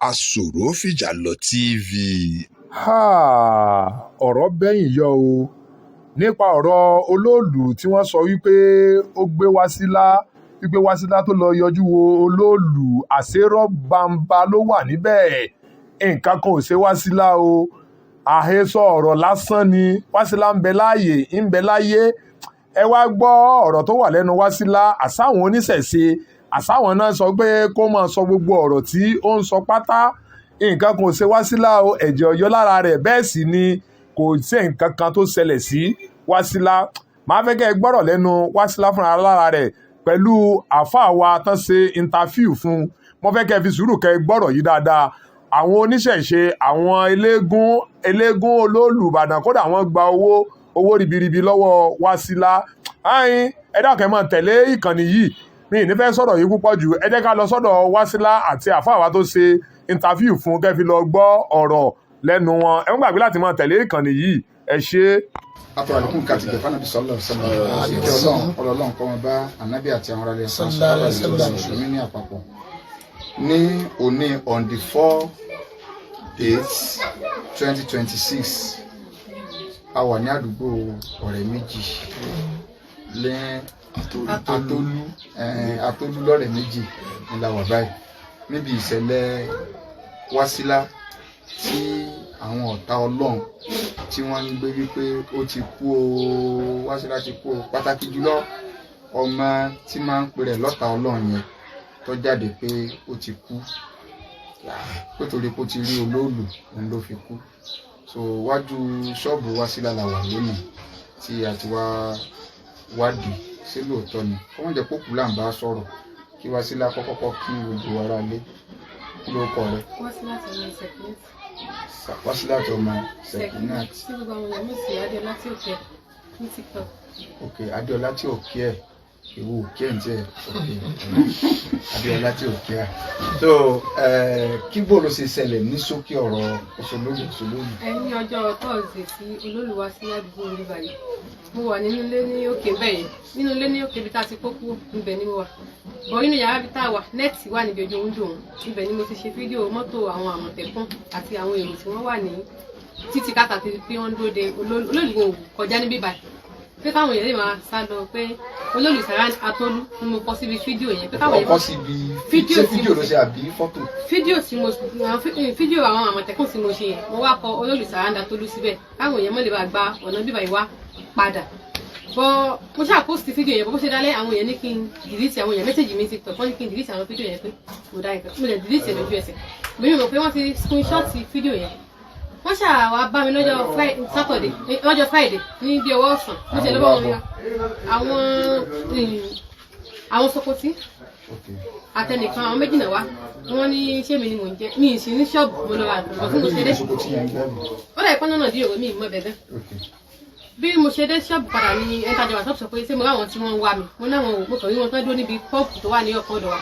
Asọ̀rọ̀ fìjà lọ TV. ọ̀rọ̀ bẹ́yìn yọ o nípa ọ̀rọ̀ olóòlù tí wọ́n sọ wípé ó gbé Wásílà tó lọ yọjú wo olóòlù àṣérọ́ bàǹbà ló wà níbẹ̀. Nǹkan kan ò ṣe Wásílà o, àhesọ ọ̀rọ̀ lásán ni. Wásílà ń bẹ láàyè ń bẹ láyé. Ẹ wá gbọ́ ọ̀rọ̀ tó wà lẹ́nu Wásílà. Àsáwọn oníṣẹ̀ṣe àsáwọn náà sọ pé kó máa sọ gbogbo ọ̀rọ̀ tí ó ń sọ pátá. Nǹkan kan ò ṣe Wásílà o, ẹ̀jẹ̀ ọ̀yọ́ lára rẹ̀, bẹ́ẹ̀ sì ni kò sí nǹkan kan tó ṣẹlẹ̀ sí Wásílà. Màá fẹ́ kẹ́ ẹ gbọ́rọ̀ lẹ́nu Wásílà fúnra lára rẹ̀ pẹ̀lú àáfàá wa tán ṣe interview fún. Mo fẹ́ kẹ́ ẹ fi sùúrù kẹ́ ẹ gbọ́rọ̀ yìí dáadáa. Àwọn oníṣẹ̀ṣe, àwọn eléégún olóòlù Ìbàdàn, kódà wọ́n gba owó ribiribi lọ́wọ́ Wásílà. Ẹ dákun ẹ máa tẹ̀lé ìkànnì yìí, mi ì ní fẹ́ sọ̀rọ̀ yìí púpọ̀ jù. Ẹ jẹ́ ká lọ sọ́dọ̀ Wásílà àti àáfàá wa tó ṣe interview fún kẹ́ fi lọ gbọ́ ọ̀rọ̀ lẹ́nu wọn. Ẹ má gbàgbé láti máa tẹ̀lé ìkànnì yìí. Ẹ ṣé. Àtọ̀ àlékún kàti gẹ̀fà nàbí sọ́lọ̀ sọ́lọ̀ ìkẹ́ ọlọ́run kọ́ wọn bá ànábì àti àwọn aráàlú ẹ̀sán sọ́lọ̀ ìlú mùsùlùmí ní àpapọ̀. Ní òní on the 4/8/2026 a wà ní àdúgbò ọ̀rẹ́ méjì lẹ́yìn Atólú lọ́rẹ̀ méjì ní la wà báyìí níbi ìṣẹ̀lẹ̀ Wásílà tí àwọn ọ̀tá ọlọ́run tí wọ́n ń gbé wípé ó ti kú o, Wásílà ti kú o. Pàtàkì jùlọ ọmọ tí máa ń pè rẹ̀ lọ́tá ọlọ́run yẹn tó jáde pé ó ti kú pé torí pé ó ti rí olóòlù òun ló fi kú. So wájú ṣọ́ọ̀bù Wásílà la wà lónìí tí a ti wá wádìí sí lóòótọ́ ni kó wọ́n jẹ́ pókù là ń bá sọ̀rọ̀ kí Wásílà kọ́kọ́ kí gbogbo ara lé. Kí ló kọ rẹ? Wásílà tó ọmọ Sekinat. Ok, Adéọlá tí ò kí ẹ ìwò òkè ẹ̀ ń tẹ́ Adéọlá tí ò kí ẹ. So kí bó ló ṣe ṣẹlẹ̀ ní ṣókí ọ̀rọ̀ òṣèlóyè? Ní ọjọ́ tọ́ọ̀sì tí olóòlù wá sí àdúgbò orí báyìí, mo wà nínú ilé ní òkè bẹ́ẹ̀ yẹn, nínú ilé ní òkè bí tá a ti kó kú ibẹ̀ ni mo wà. Bọ̀ nínú yàrá bí tá a wà, nẹ́ẹ̀tì wà níbi ojú oúnjẹ òun, ibẹ̀ ni mo ti ṣe fídíò mọ́tò àwọn àmọ̀tẹ́kùn àti àwọn èrò tí wọ́n wà ní títí káàkiri pé wọ́n dúró de olóòlù kọjá níbí báyìí. Pé káwọn èèyàn lè máa sá lọ pé olóòlù Sàrán Atólú ni mo kọ síbi fídíò yẹn. Pé káwọn èèyàn síbi fídíò ló ṣe àbí fọ́tò? Fídíò àwọn àmọ̀tẹ́kùn tí mo ṣe yẹn, mo wá kọ olóòlù Sàrán Atólú síbẹ̀ káwọn èèyàn mọ̀ lè bá gba ọ̀nà bíbá ìwá padà. Bọ́ mo ṣáà post fídíò yẹn bó ṣe dálẹ́ àwọn èèyàn ní kí n delete àwọn èèyàn message mi TikTok wọ́n ní kí n delete àwọn fídíò yẹn pé mo dá nǹkan mo lè delete lójú ẹsẹ̀. Bí mo mọ̀ pé wọ́n ti screenshot fídíò yẹn. Wọ́n ṣáà wá bá mi lọ́jọ́ Friday ní bí ọwọ́ ọ̀sán mo ṣe lọ́wọ́ wọn ya àwọn Sokoti àtẹnìkan àwọn méjì náà wá wọ́n ní ṣé mi ni mò ń jẹ́ mi ì sí ní ṣọ́ọ̀bù mo lọ wà nǹkan fún mo ṣe dé. Ó dà ìpọ́n náà díò mi ìmọ̀ bẹ̀bẹ̀. Bí mo ṣe dé ṣọ́ọ̀bù padà ní ẹ̀ńtàjọ wà sọ́ọ̀bù sọ pé ṣé mo ráwọn tí wọ́n ń wá mi mo náwọn ò mo kàn rí wọn tán dúró níbi pọ́ọ̀pù tó wà ní ọ̀kan ọ̀dọ̀ wa.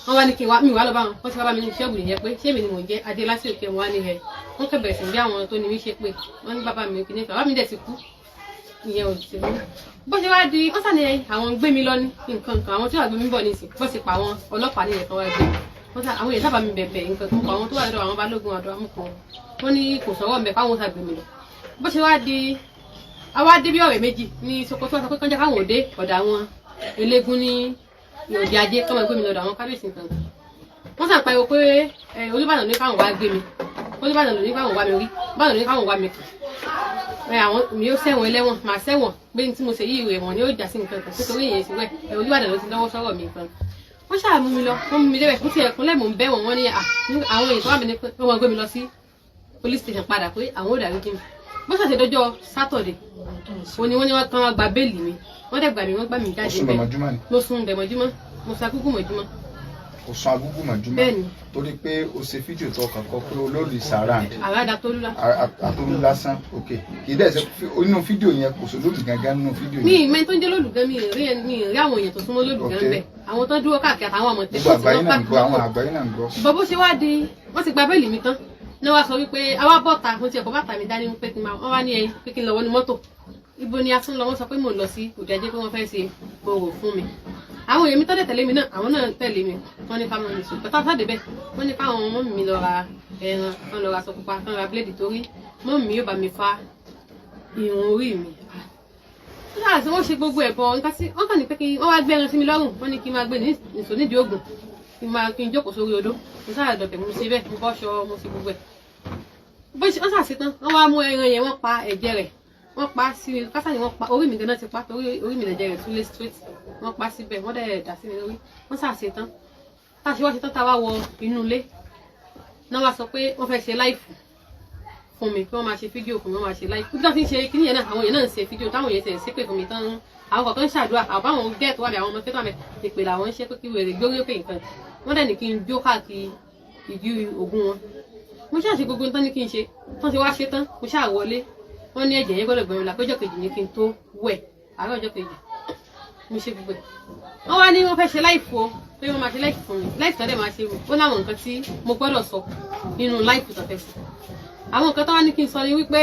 Wọ́n wá ní kí mi wá lọ bá wọn wọ́n ti wá bá mi ní ṣọ́ọ̀bù nìyẹn pé ṣé mi ni mò ń jẹ́ Adéọlá tí òkè wọn wá ní ẹ̀ wọ́n kẹ́ bẹ̀rẹ̀ sí bí àwọn tó ní mí ṣe pé wọ́n ní bàbá mi kì í ní kà bàbá mi dẹ̀ ti kú ìyẹn ò ti mú. Bó ṣe wá di ó sàn ní àwọn gbé mi lọ ní nǹkan àwọn tí wàá gbé mi bọ̀ nísìn bó ṣe pa àwọn ọlọ́pàá nìyẹn kan wá gbé àwọn èèyàn sábà mi bẹ̀bẹ̀ nǹkan tó ń pa àwọn tó wà lọ́dọ̀ àwọn balógun àdó amúkan wọ́n ní kò sọ́wọ́ mẹ́ fáwọn sàgbé mi lọ. Bó ṣe wá di àwa dé bí ọ̀rẹ́ méjì ní Sokoto sọ pé kọ́njá káwọn òde ọ̀dà àwọn eléégún ní òde ajé kọ́mọ gbé mi lọ́dọ̀ àwọn kábíyèsí nǹkan. Wọ́n sàn pariwo pé Olúbàdàn ní káwọn wá gbé mi Olúbàdàn ní káwọn wá mi rí Olúbàdàn ní káwọn wá mi kàn. Àwọn mi yóò sẹ́wọ̀n ẹlẹ́wọ̀n màá sẹ́wọ̀n pé tí mo ṣe yí ìwé wọn ni ó jà sí nǹkan kan nítorí ìyẹn ìṣúwẹ̀ Olúbàdàn ló ti lọ́wọ́ sọ́rọ̀ mi nǹkan. Wọ́n ṣáà mú mi lọ wọ́n mú mi débẹ̀ fún ti ẹ̀kúnlẹ̀ mò ń bẹ́ wọn ní àwọn èèyàn tó wà mí ní pé wọ́n gbé mi lọ sí police station padà pé àwọn ò dàrí kí mi. Bó ṣàṣe dọ́jọ́ Saturday wọ́n ní wọ́n kàn wá gba béèlì mi wọ́n dẹ̀ gbà mí wọ́n gbà mí jáde bẹ́ẹ̀ mo sùn dẹ̀mọ́júmọ́ mo sọ agúgù mọ́júmọ́. Kò sọ agúgù mọ́júmọ́ bẹ́ẹ̀ni torí pé o ṣe fídíò tó kàn kọ pé olóòlù Sàrán Atólú lásán ok kì í dẹ̀ ṣe inú fídíò yẹn kò sọ lóòlù gangan nínú fídíò yẹn. mi ìmẹ́ tó ń jẹ́ lóòlù gan mi rí àwọn èèyàn tó súnmọ́ lóòlù gan bẹ́ẹ̀ àwọn tó dúró káàkiri àtàwọn àmọ̀tẹ́kùn tí wọ́n pàtó àwọn àgbáyé náà ń gbọ́. bọ́ bó ṣe wá di wọ́n ti gba béèlì mi tán ní wọ́n sọ wípé àwa bọ́ta mo ti ẹ̀kọ́ bàtà mi dání pé kí n máa wọ́n wá ní ẹyin pé kí n lọ wọnú mọ́tò ibo ni a tún lọ wọ́n sọ pé mò ń lọ sí òde ajé pé wọ́n fẹ́ ṣe gbòòrò fún mi àwọn èmi tọ́lẹ̀ tẹ̀lé mi náà àwọn náà tẹ̀lé mi wọ́n ní ká mọ̀ nìṣó pẹ̀tà sáde bẹ́ẹ̀ wọ́n ní káwọn ọmọ mi lọ ra ẹran kan lọ ra aṣọ pupa kan ra bíléèdì torí mọ́ mi yóò bá mi fa irun orí mi. nígbà tí wọ́n ṣe gbogbo ẹ̀bọ nǹkan tí wọ́n kàn ní pé kí wọ́n wá gbé ẹran sí mi lọ́rùn wọ́n ní kí n máa gbé nìṣó nídìí ògùn kí n jókòó sórí odó mo sáà dọ̀tẹ̀ mo ṣe bẹ́ẹ̀ mo bọ́ṣọ mo ṣe gbogbo ẹ̀. bó ṣe wọ́n ṣàṣetán wọ́n wá mú ẹran yẹn wọ́n pa ẹ̀jẹ̀ rẹ̀ wọ́n pa sí kásá ni wọ́n pa orí mi gan-an ti pa torí orí mi lẹ̀jẹ̀ rẹ̀ tún lé straight wọ́n pa síbẹ̀ wọ́n dẹ̀ dà sí mi lórí wọ́n ṣàṣetán tá a ṣe wá ṣetán tá a wá wọ inú ilé náà wá sọ pé wọ́n fẹ́ ṣe láìfù fún mi kí wọ́n máa ṣe fídíò fún mi wọ́n máa ṣe láìfù bí wọ́n ti ń ṣe kíní yẹn náà àwọn yẹn náà ń ṣe fídíò táwọn yẹn tẹ̀ ṣépè fún mi tán àwọn kọ̀ọ̀kan ń ṣàdúrà àwọn báwọn gẹ́ẹ̀tì wà bẹ̀ àwọn ọmọ kẹ́tọ́ àmẹ́ ìpè làwọn ń ṣe pé kí wèrè gbórí òkè nǹkan wọ́n dẹ̀ ní kí n jó káàkiri ìdí ògùn wọn mo ṣáà ṣe gbogbo nǹkan ní kí n ṣe tán ti wá ṣe tán mo ṣáà wọlé wọ́n ní ẹ̀jẹ̀ yẹn gbọ́dọ̀ gbẹ̀rù la péjọ kejì ní kí n tó wẹ̀ àárọ̀ ọjọ́ kejì mo ṣe gbogbo ẹ̀ wọ́n wá ní wọ́n fẹ́ ṣe láìfù o pé wọ́n máa ṣe láìfù fún mi láìfù tó dẹ̀ máa ṣe ó láwọn nǹkan tí mo gbọ́dọ̀ sọ nínú láìfù tó fẹ́ sí àwọn nǹkan tó wá ní kí n sọ ni wípé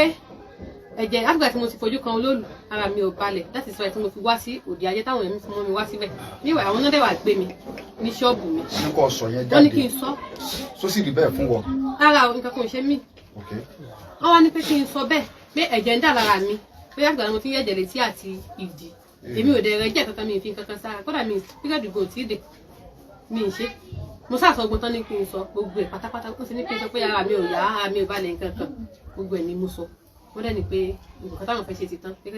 ẹ̀jẹ̀ àgbà tí mo ti fojú kan olóòlù ara mi ò balẹ̀ láti sọ ẹ̀ tí mo fi wá sí òde ayé táwọn èmi fún mi wá síbẹ̀ níwà àwọn náà dẹ̀ wà gbé mi ní ṣọ́ọ̀bù mi nípa ọ̀sọ̀ yẹn jáde wọ́n ní kí n sọ só sì rí bẹ́ẹ̀ fún wọn. ara nǹkan kan ò ṣe mí wọ́n wá ní pé kí n sọ bẹ́ẹ̀ pé ẹ̀jẹ̀ ń dà lára mi pé àgbà ni mo ti ń yẹ̀jẹ̀ létí àti ìdí èmi ò dẹ̀ rẹ̀ jẹ́ kankan mi ì fi kankan sára kódà mi píríọ̀dù gò tí ì dé mi ì ṣe mo sàṣọ ogun tán ní kí n sọ gbogbo ẹ̀ pátápátá ó sì ní kí n sọ pé ara mi ò yá ara mi ò balẹ̀ nǹkan kan gbogbo ẹ̀ ni mo sọ wọ́n dẹ̀ ní pé nǹkan táwọn fẹ́ ṣe ti tán pé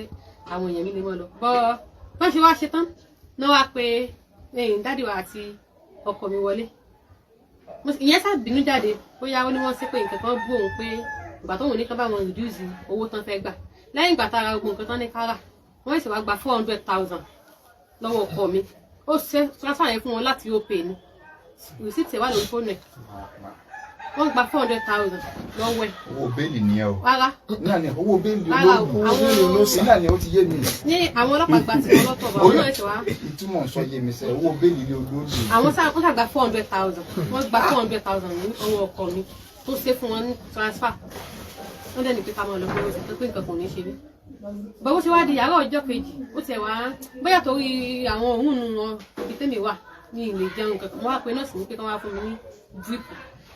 àwọn èèyàn mi lè mọ́ lọ bọ́ ṣe wá ṣe tán náà wá pé dádì wa àti ọkọ mi wọlé ìyẹn sábìnú jáde bóyá ó ní wọ́n ṣe pé nǹkan kan bú òun pé ìgbà tó wù ní ká bá wọn reduce owó tán fẹ́ gbà lẹ́yìn ìgbà tára gbogbo nǹkan tán ní kára wọ́n sì wá gba 400,000 lọ́wọ́ ọkọ mi ó ṣe transfer yẹn fún wọn láti opay ni receipt wà lórí fóònù ẹ̀ wọ́n gba 400,000 lọ́wọ́ ẹ̀. owó bẹ́ẹ̀lì nìyẹn o. rárá náà ni owó bẹ́ẹ̀lì olóògùn náà ni ó ti yé mi. ní àwọn ọlọ́pàá gba ti wọn lọ́tọ̀ bá wọn náà ṣe wá. ìtumọ̀ sọ yé mi sẹ́ owó bẹ́ẹ̀lì ni olóògùn. àwọn ṣàgbà 400,000 wọ́n gba 400,000 ní ọwọ́ ọkọ mi tó ṣe fún wọn ní transfer wọ́n dẹ̀ ní pé ká máa lọ fún oṣù tó pé nǹkan kò ní ṣe mí. bọ́wọ́ ṣe wá di àárọ̀ ọjọ́ kejì ó tẹ̀ wá bóyá torí àwọn òun nu wọn ibi tẹ́mi wà ní ilé jẹun kankan wọ́n wá pe nọ́ọ̀sì ní pé kí wọ́n wá fún mi ní drip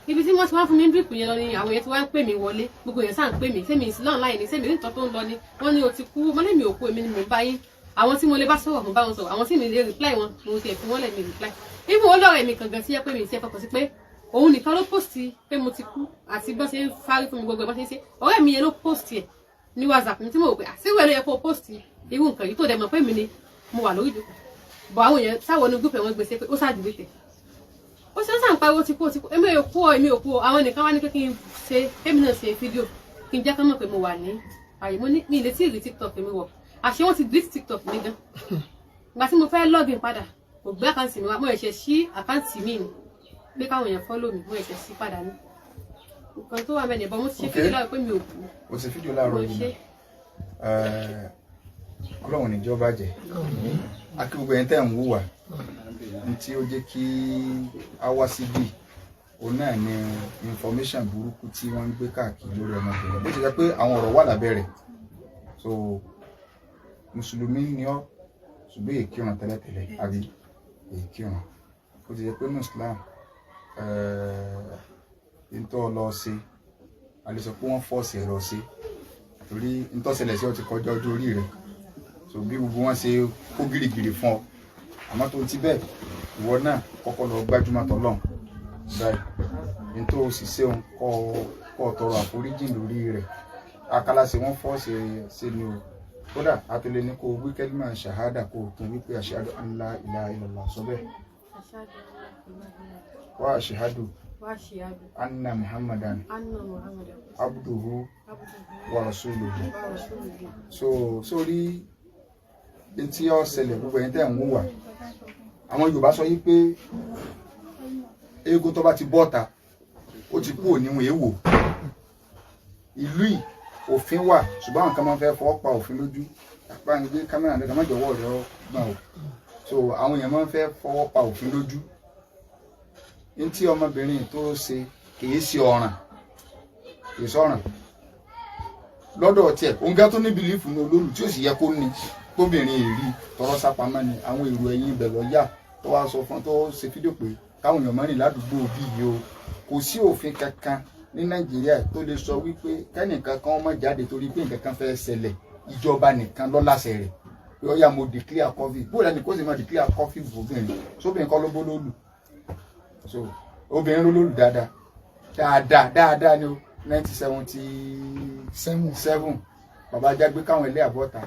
ibi tí wọ́n ti wá fún mi ní drip yẹn lọ ni àwọn yẹn ti wá ń pè mí wọlé gbogbo yẹn sáà ń pè mí sẹ́mi ìsìlọ́ọ̀n láì ní sẹ́mi nítọ́ tó ń lọ ni wọ́n ní o ti kú mọ́lẹ́ mi ò kú èmi ni mò ń bá yín àwọn tí mo lè bá sọ̀rọ̀ mo bá wọn sọ̀rọ̀ àwọn tí mi lè reply wọn mo ti ẹ̀ fún wọn lẹ̀ mi reply ibi wọn lọ́rọ̀ mi kankan sí ẹ pé mi ti ẹ fọkàn sí pé òun nìkan ló post pé mo ti kú àti bọ́n ṣe ń fárí fún mi gbogbo ẹ̀ bọ́n ṣe ń ṣe ọ̀rẹ́ mi yẹn ló post ẹ̀ ní WhatsApp mi tí mo rò pé àṣírí ẹ̀ ló yẹ kó post irú nǹkan yìí tó dẹ̀ mọ̀ pé mi ni mo wà lórí ìdókòwò bọ̀ àwọn èèyàn sáwọn ní gúúpẹ̀ wọn gbèsè pé ó ṣáàdìlé tẹ̀ ó ṣe ń sàn pariwo ti kú ó ti kú èmi ò kú ọ èmi ò kú ọ àwọn nìkan wá ní pé kí n ṣe èmi náà ṣe fídíò kí n jẹ́ kán mọ̀ pé mo wà ní àyè mo ní mi ìlé tí ì rí TikTok mi wọ̀ àṣé wọ́n ti delete TikTok mi gan ìgbà tí mo fẹ́ login padà kò gbé àkáǹtì mi wá mo ẹ̀ṣẹ̀ sí àkáǹtì mi ni pé káwọn èèyàn follow mi mo ẹ̀ṣẹ̀ sí padà ní nǹkan tó wà mẹ́rin bọ́ mo ti ṣe fídíò láàárọ̀ pé mi ò kú o ti fídíò láàárọ̀ yìí ọlọ́run níjọba jẹ́ akígbogbo ẹni tẹ́ ń wúwà ní tí ó jẹ́ kí a wá síbí òun náà ni information burúkú tí wọ́n ń gbé káàkiri lórí ọmọbìnrin bó ti jẹ́ pé àwọn ọ̀rọ̀ wà lábẹ́ rẹ̀ so mùsùlùmí ni ọ́ ṣùgbọ́n èkìràn tẹ́lẹ̀tẹ́lẹ̀ àbí èkìràn bó ti jẹ́ pé ní Islam ntọ́ lọ sí a lè sọ pé wọ́n fọ́ọ̀sì ẹ̀rọ sí torí ntọ́sẹ̀lẹ̀ sí ọ ti kọjá ọjọ́ orí rẹ̀ so bí gbogbo wọn ṣe kó gírígírí fún ọ àmọ́ tó ti bẹ́ẹ̀ ìwọ náà kọ́kọ́ lọ gbájúmọ́ tọ́lọ́run báyìí nítorí o sì ṣeun kọ́ tọrọ àforíjì lórí rẹ̀ akálàṣe wọ́n fọ́ọ̀sì ṣe ni o kódà àtẹlẹ ní kó wí kẹ́límà ṣàhádà kó tún wípé ashhadu an la ilaha illallah sọ bẹ́ẹ̀ wa ashhadu anna muhammadan abduhu wa rasuluhu so sórí tí ó ṣẹlẹ̀ gbogbo ẹni tẹ́ ń wúwà àwọn Yorùbá sọ yí pé eégún tó bá ti bọ́ta ó ti kú òníwọ̀n èèwò ìlú yìí òfin wà ṣùgbọ́n àwọn kan máa ń fẹ́ fọwọ́ pa òfin lójú àpá ń gbé kámẹ́rà lẹ́gbẹ̀ẹ́ mọ́jọ́wọ́ rẹ̀ gbọ̀n o so àwọn èèyàn máa ń fẹ́ fọwọ́ pa òfin lójú ní tí ọmọbìnrin tó ṣe kìí ṣe ọ̀ràn kìí sọ̀ràn lọ́dọ̀ tiẹ̀ òun gá tó ní bìlífù ní olóòlù tí ó sì yẹ kó ní kóbìnrin èrí tọrọ sápamọ́ ni àwọn èrò ẹ̀yìn ibẹ̀ lọ yà tó wá sọ fún tó ṣe fídíò pé káwọn èèyàn mọ́rin ládùúgbò bí yìí o kò sí òfin kankan ní Nàìjíríà tó lè sọ wípé kẹ́nìkan kan má jáde torí pé nǹkan kan fẹ́ ṣẹlẹ̀ ìjọba nìkan ló láṣẹ rẹ̀ pé ọ̀yà mo declare COVID bóyá ní kó sì máa declare COVID fòbìnrin sóbìnrin kọ́ ló bó lóòlù so obìnrin ló lóòlù dáadáa ní 1977 bàbá Jágbé káwọn ẹlẹ́ àbọ̀ta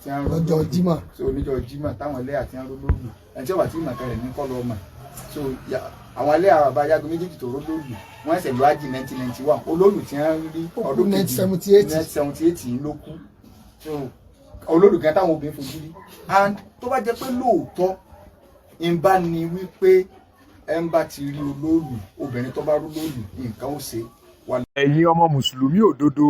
tí wọ́n lọ́jọ́ Jímọ̀ so oníjọ́ Jímọ̀ táwọn ẹlẹ́ àti wọ́n lóòlù ẹni tí wọ́n ti mọ̀ kẹrẹ̀ ní kọ́ lọ́ mọ̀ so àwọn ẹlẹ́ bàbá Jágbé méjèèjì tó lóòlù wọ́n ẹsẹ̀ lọ ájì 1991 olóòlù tí wọ́n rí ọdún 1978 ló kú so olóòlù kan táwọn obìnrin fojú rí and tó bá jẹ́ pé lóòótọ́ ń bá ní wípé ẹ ń bá ti rí olóòlù obìnrin tó bá rú lóòlù nǹkan ó ṣe wà. ẹ̀yin ọmọ mùsùlùmí òdodo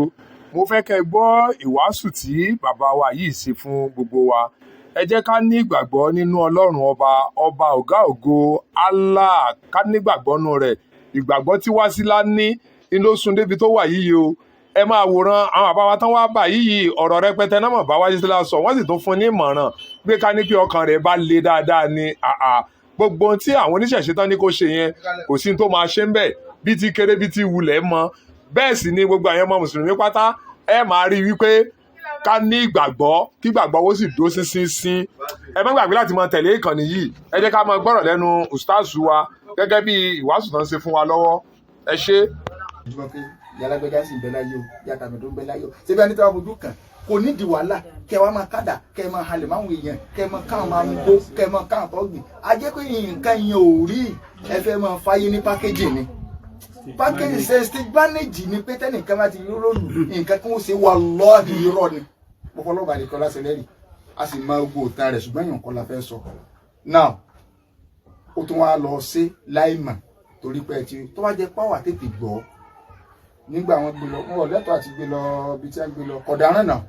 mo fẹ́ kẹ́ ẹ gbọ́ ìwàásù tí bàbá wa yìí ṣe fún gbogbo wa ẹ jẹ́ ká ní ìgbàgbọ́ nínú ọlọ́run ọba ọ̀gá ògo Allah ká nígbàgbọ́ nù rẹ̀ ìgbàgbọ́ tí Wasila ní ló sún débi tó wà yìí o ẹ máa wòran àwọn bàbá wa tán wá bà yìí ọ̀rọ̀ rẹpẹtẹ náà mọ̀ bá Wasila sọ wọ́n sì tún fún ní ìmọ̀ràn pé ká ní pé ọkàn rẹ̀ bá le dáadáa ni gbogbo ohun tí àwọn oníṣẹ̀ṣe tán ní kó ṣe yẹn kò sí tó máa ṣe ń bẹ̀ bí ti kéré bí ti wulẹ̀ mọ́ bẹ́ẹ̀ sì ni gbogbo àyẹ̀mọ mùsùlùmí pátá ẹ máa rí wípé ká ní ìgbàgbọ́ kí ìgbàgbọ́ ó sì dúró ṣinṣin ẹ má gbàgbé láti máa tẹ̀lé ìkànnì yìí ẹ jẹ́ ká máa gbọ́rọ̀ lẹ́nu ustaazu wa gẹ́gẹ́ bí ìwàásù tán ṣe fún wa lọ́wọ́ ẹ ṣé. yàlágbẹ́dá sì ń bẹ láyé o yàtàmì tó ń bẹ láyé o ṣébí ẹni tó wà fojú kàn kò nídìí wàhálà kẹ wàá máa kádà kẹ máa halẹ̀ máa ń èèyàn kẹ máa káwọn máa ń gbó kẹ máa káwọn tó gbìn ajẹ́ pé nǹkan yẹn ò rí ẹ fẹ́ máa fáyé ní pákéjì ni pákéjì ṣe stage manage ni pé tẹ́nìkan bá ti rólù nǹkan kí wọ́n ṣe wà lọ́ọ̀dì irọ́ ni pọpọlọba àdìkọ́ lásẹ̀ lẹ́rì a sì máa gbó òtá rẹ̀ ṣùgbọ́n èèyàn kọ́ la fẹ́ sọ now ó tún wá lọ sí láìmọ̀ torí pé tó bá jẹ́ páwà tètè gbọ́ nígbà wọn gbé lọ wọn lẹ́tọ̀ọ́ àti gbé lọ ibi tí wọ́n gbé lọ kọ̀dáràn náà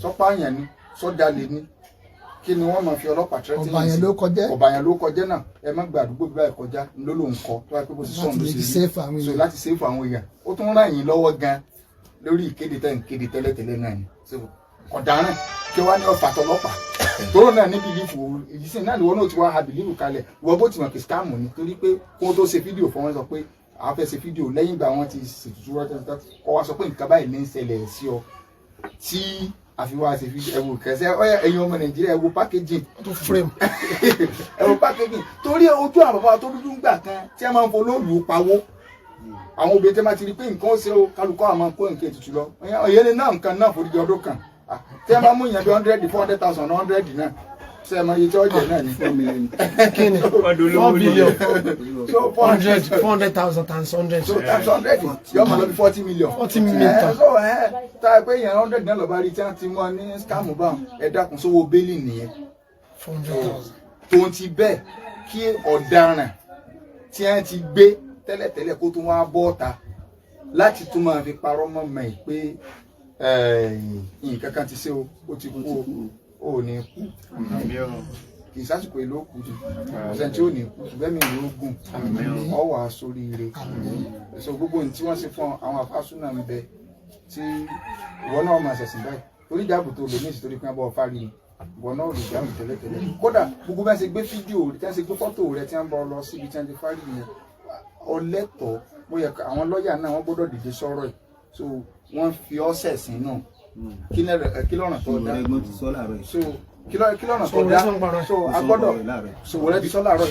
sọ́pá àyàn ni sọ́dálẹ̀ ni kí ni wọ́n máa fi ọlọ́pàá tẹ́tí ní sí ọ̀bàyàn ló kọjá náà ẹ má gba àdúgbò bíbáyìí kọjá ló ló ń kọ tó wáyé pé bó ti sọ̀rọ̀ ló sì rí so láti sèfù àwọn èèyàn ó tún ràn yín lọ́wọ́ gan lórí ìkéde tẹ́ ń kéde tẹ́lẹ̀tẹ́lẹ̀ náà ni kọ̀dáràn kí wọ́n ní ọ̀fà tọlọ́pàá tóró náà ní bìlífù ìdísìn náà ni wọ́n náà ti wá ha bìlífù kalẹ̀ wọ́n bó ti mọ̀ pé scam ni torí pé kó tó ṣe fídíò fún wọn sọ pé àwọn fẹ́ ṣe fídíò lẹ́yìn ìgbà wọn ti ṣètùtù rọ́tẹ́tẹ́ kọ́ wá sọ pé nǹkan báyìí ní ń ṣẹlẹ̀ sí ọ tí àfiwá ṣe fídíò ẹ̀wò kẹsẹ́ ẹ̀yin ọmọ Nàìjíríà ẹ̀wò packaging tó frame ẹ̀wò packaging torí ojú àwọn bàbá tó dúdú gbà kan tí a máa ń folóòlù pawó àwọn obìnrin tí a máa ti rí pé nǹkan ó ṣe ó kálukọ́ àmọ́ kó nǹkan ètùtù lọ òyìnbó náà nǹkan náà forí di ọdún kan tí a máa mú ìyẹn bí 100,000 400,000 100 náà ṣe é mọ iye tí ó jẹ náà ní 4 million. Kí ni 4 billion so 400,000 times 100 so times 100 yóò máa lọ bí 40 million. 40 million ta so tá a pé ìyẹn 100 náà lọ bá rí tí wọ́n ti mọ ní scam bá ẹ dákun sówó bẹ́ẹ̀lì nìyẹn 400,000 tó ń ti bẹ́ẹ̀ kí ọ̀daràn tí wọ́n ti gbé tẹ́lẹ̀tẹ́lẹ̀ kó tún wá bọ́ ta láti tún máa fi parọ́ mọ́ mọ́ ẹ̀ pé nǹkan kan ti ṣe ó ti kú ó ní kú kì í sásìkò ìlú òkú ni ọ̀sẹ̀ tí ó ní kú ṣùgbọ́n mi ìlú ogun ọ wà sórí ire ẹ̀sọ́ gbogbo ní tí wọ́n ṣe fún àwọn afásúnà ń bẹ tí ìwọ náà máa ṣẹ̀sìn báyìí torí ìjáàbò tó lò ní ìsìtorí pé wọ́n bọ́ fárí ni ìwọ náà lè jáàmù tẹ́lẹ̀tẹ́lẹ̀ kódà gbogbo bá ṣe gbé fídíò tí wọ́n ṣe gbé fọ́tò rẹ tí wọ́n bọ́ lọ síbi tí wọ́n ti fárí yẹn ọlẹ́tọ̀ọ́ bóyá àwọn lọ́ọ̀yà náà wọ́n gbọ́dọ̀ dìde sọ̀rọ̀ ẹ̀ so wọ́n fi ọ́ sẹ̀sìn náà kí lọ́nà tó dá so kí lọ́nà tó dá so agbọ́dọ̀ so wọlé ti sọ láàárọ̀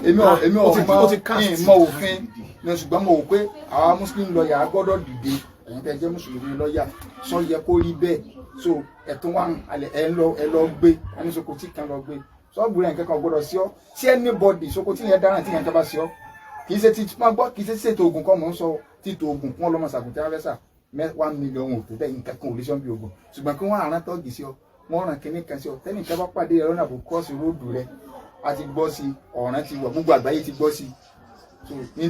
èmi ò mọ òfin ní ṣùgbọ́n mo wò pé àwa muslim lọ́ọ̀yà agbọ́dọ̀ dìde ẹ̀yin tẹ́ jẹ́ mùsùlùmí lọ́ọ̀yà sọ yẹ kó rí bẹ́ẹ̀ so ẹ̀tún wà ẹ lọ gbé ẹni sokoti kan lọ gbé sọ́ọ̀bù rẹ̀ nǹkan kan gbọ́dọ̀ sí ọ sí anybody sokoti yẹn dáràn tí yẹn kan bá sí ọ kì í ṣe ti máa gbọ́ kì í ṣe ṣètò oògùn kan mò ń sọ títò oògùn fún ọlọ́mọ sàkùntẹ́ afẹ́sà 1 million ò tó bẹ́ẹ̀ nǹkan kan ò lè ṣọ́ bí oògùn ṣùgbọ́n kí wọ́n àrán tọ́ọ̀gì sí ọ wọ́n ràn kínní kan sí ọ tẹ́nìkan bá pàdé ẹ̀rọ náà bò kọ́ọ̀sì róòdù rẹ a ti gbọ́ sí ọ̀ràn ti wọ̀ gbogbo àgbáyé ti gbọ́ sí ní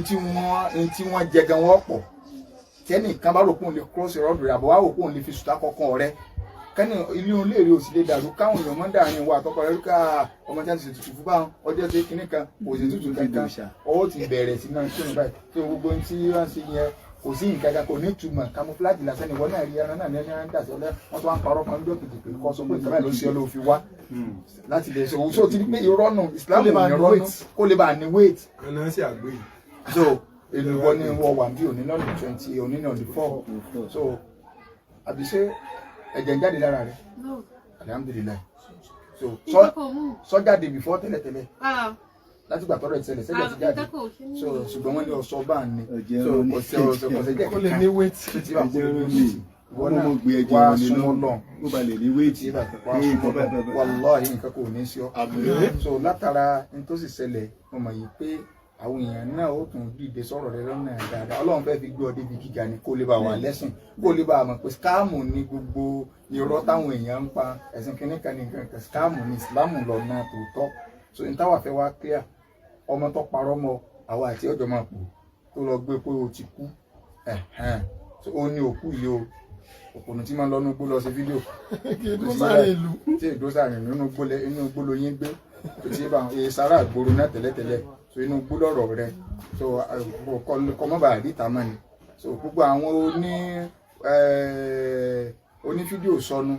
tí wọ́n jẹ gan wọ́n pọ̀ tẹ́nìkan bá rò pé òun lè kọ́ọ̀sì róòdù rẹ àbọ̀ wá rò pé òun lè fi sùtá kọ̀ọ̀kan rẹ kẹ́ni ilé òun lè rí òsì lè dàrú káwọn èèyàn máa ń dàrin ìwà àtọ́kọ rẹ ká ọmọ tí wọ́n ti ṣètùtù fún báwọn ọjọ́ tí kínní kan òsì tútù kankan ọwọ́ ti bẹ̀rẹ̀ sí náà kí ni báyìí tí gbogbo tí wọ́n ṣe yẹn kò sí nǹkan kan kò ní túmọ̀ camouflage lásán ni wọ́n náà rí ẹran náà ní ẹni ẹran dàsí ọlẹ́ wọ́n tó wá ń parọ́ kan lójó kìtì pé kọ́ sọ pé ìtàn báyìí ló ṣe ọ ló fi wá láti lè ṣe òwúṣọ́ ti rí pé irọ́ nù Islam ò ní rọ́nù kó lè bá ní weight. So èlùbọ́ ní wọ́n wà bí òní náà ní 20 òní náà ní 4 so àbí ṣé ẹ̀jẹ̀ ń jáde lára rẹ̀ alhamdulilayi so sọ́jáde before tẹ́lẹ̀tẹ́lẹ̀ láti gbà tọrọ ìṣẹ̀lẹ̀ sẹ́jẹ̀ ti jáde so ṣùgbọ́n wọ́n ní ọ̀ṣọ́ bá ń ní so ọ̀sẹ̀ jẹ́ kó lè ní weight tí wà kó lè ní weight wọ́n náà wá súnmọ́ lọ́n ó ba lè ní weight wàláhì nǹkan kò ní sí ọ so látara ní tó sì ṣẹlẹ̀ mo mọ̀ yìí pé àwọn èèyàn náà ó tún dìde sọ̀rọ̀ rẹ lọ́nà dáadáa ọlọ́run fẹ́ fi gbé ọ débi gíga ni kó lè bá wà lẹ́sìn kó lè bá mọ̀ pé skáàmù ni gbogbo irọ́ táwọn èèyàn ń pa ẹ̀sìn kìnnìkan ní nǹkan skáàmù ni ìsìláàmù lọ́nà tòótọ́ so ní táwa fẹ́ wá clear ọmọ tó parọ́ mọ́ àwa àti ọjọ́ máa pò tó lọ gbé pé o ti kú so ó ní òkú yìí o òkùnrin tí máa ń lọ inú igbó lọ sí fídíò tí ìdósàrin nínú igbó lóyún gbé tó ti bá sára àgbòrò náà tẹ́lẹ̀tẹ́lẹ̀ so inú igbó lọ́rọ̀ rẹ so kọ́mọ́bà àríta mọ́ ni so gbogbo àwọn oní fídíò sọnù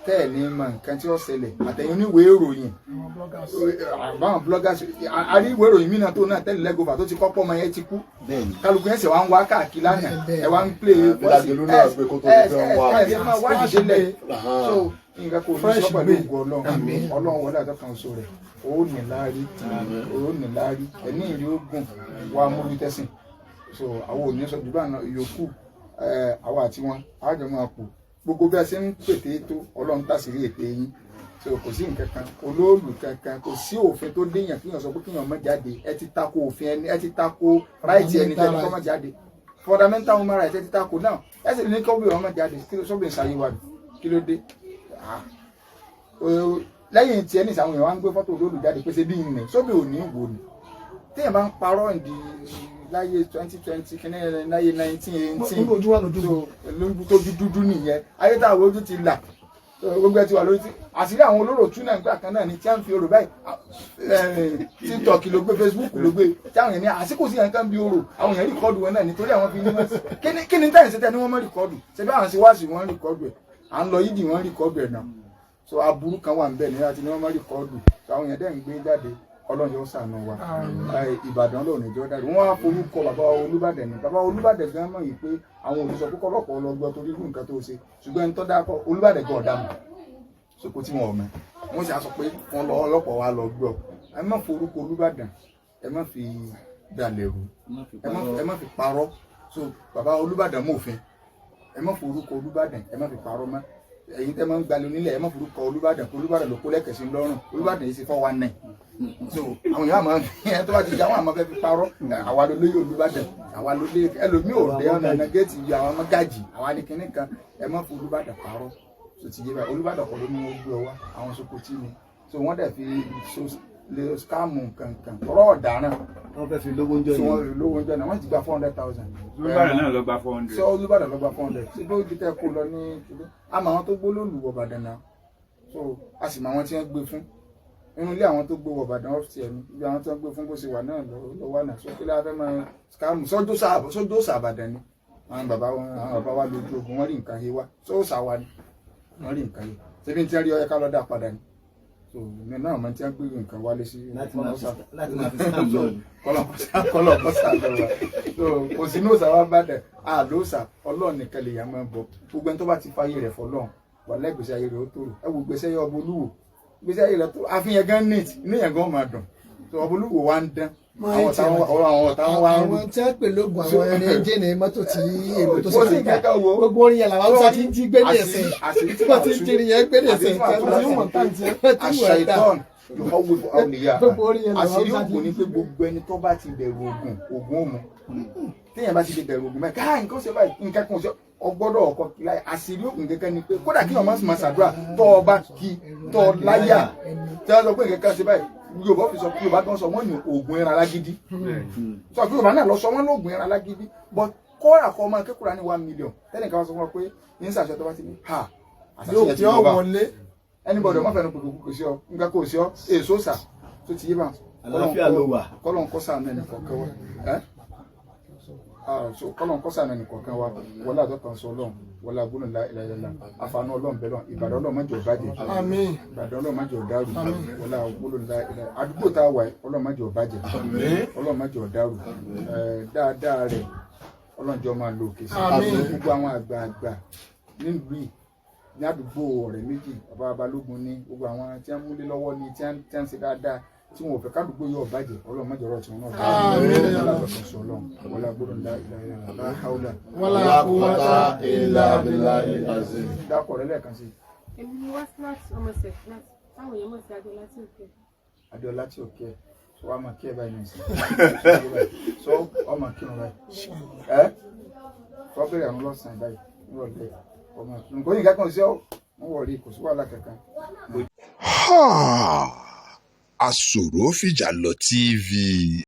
tẹ́ẹ̀lì mọ̀ nǹkan tí ó ṣẹlẹ̀ àtẹ̀yìn oníwèé ìròyìn àbáwọn bloggers àrí ìwé ìròyìn mìíràn tó náà tẹ́lẹ̀ lẹ́gọ̀fà tó ti kọ́pọ̀ ọmọ yẹn ti kú kálukú yẹn ṣe wá ń wá káàkiri lánàá ẹ wá ń play ẹ máa wá ìdílé so nǹkan kò ní sọ pẹ̀lú ògùn ọlọ́run wọlé àtọ́kàn oṣù rẹ̀ ó ní láárí ẹ̀ní ìrí ogun wa múlú tẹ́sìn so àwọn ò ní sọ jù bá yòókù àwọn àti wọn àjọ máa pò gbogbo bí a ṣe ń pètè tó ọlọ́run tàṣírí ètè yín so kò sí nǹkan kan olóòlù kankan kò sí òfin tó déyàn kíyàn sọ pé kíyàn má jáde ẹ ti tako òfin ẹni ẹ ti tako ráìtì ẹni tẹ́ni kọ́ má jáde fundamental human rights ẹ ti tako náà ẹ sì ní kọ́bí ọmọ jáde sọ́bìn ṣàyẹ̀wò kí ló dé lẹ́yìn tí ẹni ìsàwọn èèyàn wá ń gbé fọ́tò olóòlù jáde pé ṣe bí ìnẹ̀ sóbì ò ní wò ni téèyàn bá ń parọ́ ìdí láyé 2020 kìíní láyé 1918 lójú tó dúdú nìyẹn ayé táwọn ojú ti là gbogbo ẹ ti wà lórí tí àṣírí àwọn olóró tún náà gbà kan náà ni tí a ń fi orò báyìí TikTok ló gbé Facebook ló gbé tí àwọn èèyàn ní àsìkò sí nǹkan bí orò àwọn èèyàn rìkọ́dù wọn náà nítorí àwọn fi ní wọn kí ni táyì sẹ́tẹ̀ ni wọ́n mọ́ rìkọ́dù ṣebí àwọn sí wáàsì wọn rìkọ́dù ẹ̀ à ń lọ yídì wọn rìkọ́dù ẹ̀ náà so aburú kan wà níbẹ̀ nígbà tí wọ́n mọ́ rìkọ́dù àwọn èèyàn dẹ̀ ń gbé jáde ọlọ́run yóò ṣàánú wa ìbàdàn lòun ìjọ dáre wọ́n á forúkọ bàbá olúbàdàn ní bàbá olúbàdàn gan mọ̀ yìí pé àwọn olùsọ pé kọ́lọ́pọ̀ ọlọ́gbọ́ torí irú nǹkan tó ṣe ṣùgbọ́n ẹni tó dákọ̀ olúbàdàn gan ọ̀dà mọ̀ sókò tí wọn ò mọ̀ wọ́n sì á sọ pé wọ́n lọ ọlọ́pọ̀ wa lọ gbọ́ ẹ má forúkọ olúbàdàn ẹ má fi dalẹ̀ rú ẹ má fi parọ́ so bàbá olúbàdàn mọ̀fin ẹ má forúkọ olúbàdàn ẹ má fi parọ́ mọ́ ẹ̀yin tẹ́ máa ń gbalẹ̀ onílẹ̀ ẹ má forúkọ olúbàdàn ló kó lẹ́kẹ̀sí lọ́rùn olúbàdàn yìí ṣe 419 so àwọn èèyàn máa ń fi ẹ tó bá ti jà wọn àmọ́ fẹ́ fi parọ́ àwa ló lóye olúbàdàn àwa ló lé ẹlòmíì ò dé ọ̀nà ẹ̀nàgẹ́tì yìí àwọn mọ́gàjì àwa ní kinní kan ẹ má fi olúbàdàn parọ́ so ti yé báyìí olúbàdàn kọ́ ló ní wọ́n gbé ọ wá àwọn sokoti ni so wọ́n dẹ̀ fi so lè skáàmù kankan ọ̀rọ̀ ọ̀daràn wọ́n fẹ́ fi lówó ń jọ ní lówó ń jọ náà wọ́n ti gba 400,000. olúbàdàn náà lọ gba 400. ṣé olúbàdàn lọ gba 400 ṣé bó ti tẹ́ kó lọ ní àmọ́ àwọn tó gbó lóòlù wọ̀bàdàn náà so a sì mọ àwọn tí wọ́n gbé fún inú ilé àwọn tó gbé wọ̀bàdàn ọ́fíìsì ẹ̀mí ibi àwọn tó gbé fún bó ṣe wà náà lọ wà náà so kí láfẹ́ máa skáàmù sójó sàbàdàn ni àwọn bàbá wa lójú ogun wọ́n rí nǹkan yé wa sóòsà wa ni wọ́n rí nǹkan yé ṣebí tí wọ́n rí ọyẹ ká lọ́dà padà ni so ní náà máa ti ń gbé nǹkan wálé sí láti máa fi stamp lọ́ọ̀nù kọ́lọ̀ kọ́sà lọ́wọ́ so kò sí ní òòsà wa bá dẹ̀ àlóòsà ọlọ́run nìkan lè yà máa bọ̀ gbogbo ẹni tó bá ti fàyè rẹ̀ fọlọ́run wà lẹ́gbèsè ayé rẹ̀ ó tòrò ẹ wo gbèsè ayé ọbọ olúwo gbèsè ayé rẹ̀ tó àfihàn gan neat inú yẹn gan máa dùn so ọbọ olúwo wa ń dán àwọn ọ̀tá wa ń rú. àwọn tí wọ́n pè lóògùn àwọn ẹni ẹjẹ́ mọ́tò tí èlò tó ṣe ṣe gbà gbogbo orin yẹn làwọn haúsá ti ń jí gbé ní ẹsẹ̀ tí wọ́n ti ń jírí yẹn gbé ní ẹsẹ̀ tí wọ́n ti ń mọ̀ táǹtì àṣà ìtọ́n ìhọ́wé ọ̀nìyà àṣírí ògùn ni pé gbogbo ẹni tó bá ti bẹ̀rù ògùn òmu téèyàn bá ti lè bẹ̀rù ògùn mẹ́ta káà nǹkan ṣe báyìí nǹkan kan ṣe ọgbọ́dọ̀ ọkọ kìlá àṣírí ògùn kankan ni pé kódà kí ọmọ sì máa ṣàdúrà tọ́ ọ bá kí tọ́ ọ láyà tí wọ́n sọ pé nǹkan ṣe báyìí Yorùbá fi sọ pé Yorùbá tó ń sọ wọ́n ní ògùn ẹran alágídí sọ pé Yorùbá náà lọ sọ wọ́n lóògùn ẹran alágídí but kọ́ra kọ́ ọmọ akẹ́kọ̀ọ́ ní 1 million tẹ́lẹ̀ kan sọ fún wa pé ní sàṣẹ tó bá ti ní ha yóò tí ó wọlé anybody ọmọ fẹnu kòtò kò sí ọ nǹkan kò sí ọ èso sà tó ti yé bá àlàáfíà ló wà kọ́lọ́n kọ́ sáà mẹ́rin kọ̀ọ̀kan wá so kọ́lọ́n kọ́sà náà nìkọ̀ọ̀kan wa wọlé àtọ́kàn sọ ọlọ́run wọlé agbóhùn láìláìlá àfààní ọlọ́run bẹ́ẹ̀ lọ ìbàdàn ọlọ́run májò bàjẹ́ ìbàdàn ọlọ́run májò dàrú wọlé agbóhùn láìláìlá àdúgbò tá a wà ọlọ́run májò bàjẹ́ ọlọ́run májò dàrú dáadáa rẹ̀ ọlọ́run jọ máa lo òkè sí gbogbo àwọn àgbààgbà nílùú yìí ní àdúgbò ọ̀rẹ́ méjì bàbá balógun ní gbogbo àwọn tí wọ́n múlé lọ́wọ́ ní tí wọ́n ń ṣe dáadáa tí wọn ò fẹ́ kádùúgbò yóò bàjẹ́ ọlọ́run májò ọ̀rọ̀ tí wọn náà wọlé agbóhùn láìláìlá haúlà wala quwwata illa billahi azim. dákọ̀ rẹ̀ lẹ́ẹ̀kan sí. èmi ni wá síláàtì ọmọ sẹ̀fúnà táwọn èèyàn mọ̀ sí Adéọlá tí ò kẹ́. Adéọlá tí ò kẹ́ so wàá máa kí ẹ báyìí nìyí so ọmọ kí wọn báyìí fọ́ bẹ̀rẹ̀ àwọn lọ́sàn-án báyìí nírọ̀lẹ́ ọmọ kí wọn kò ní kankan sí ọ wọn wọ̀ rí kò sí wàhálà kankan. Asoro Fìjàlọ TV.